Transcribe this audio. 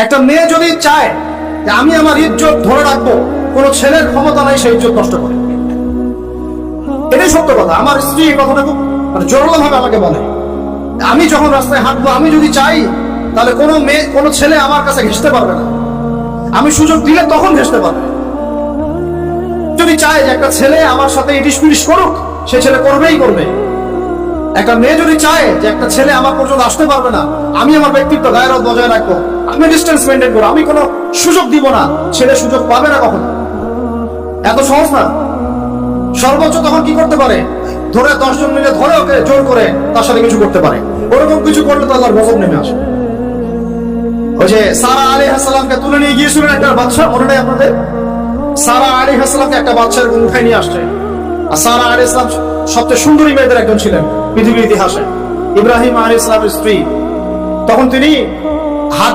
একটা মেয়ে যদি চায় যে আমি আমার ইজ্জত ধরে রাখবো, কোন ছেলের ক্ষমতা নাই সেই ইজ্জত নষ্ট করে। এটাই সত্য কথা। আমার স্ত্রী এই কথাটা খুব জোরালো ভাবে আমাকে বলে, আমি যখন রাস্তায় হাঁটবো, আমি যদি চাই তাহলে কোনো ছেলে আমার কাছে ঘেঁষতে পারবে না। আমি সুযোগ দিলে তখন ঘেঁষতে পারবে। যদি চায় যে একটা ছেলে আমার সাথে ইটিশ পিটিশ করুক, সে ছেলে করবেই করবে। একটা মেয়ে যদি চায় যে একটা ছেলে আমার পর্যন্ত আসতে পারবে না, আমি আমার ব্যক্তিত্ব গায়রত বজায় রাখবো, আমি ডিস্টেন্স মেনটেন করবো, আমি কোনো সুযোগ দিব না, ছেলে সুযোগ পাবে না কখনো। এত সহজ না। সর্বোচ্চ তখন কি করতে পারে, ধরে 10 জন মিলে ধরে ওকে জোর করে তার সাথে কিছু করতে পারে। ওরকম কিছু করলে তো আল্লাহর গজব নেমে আসে। ওই যে সারা আলাইহিস সালামকে তুলে নিয়ে গিয়েছিলেন একটা বাদশা, মনে নেই আপনাদের? সারা আলাইহিস সালামকে একটা বাদশার উঠায় নিয়ে আসছে। আর সারা আলাইহিস সালাম সবচেয়ে সুন্দরী মেয়েদের একজন ছিলেন পৃথিবীর ইতিহাসে, ইব্রাহিম আলাইহিস সালামের স্ত্রী। তখন তিনি হাত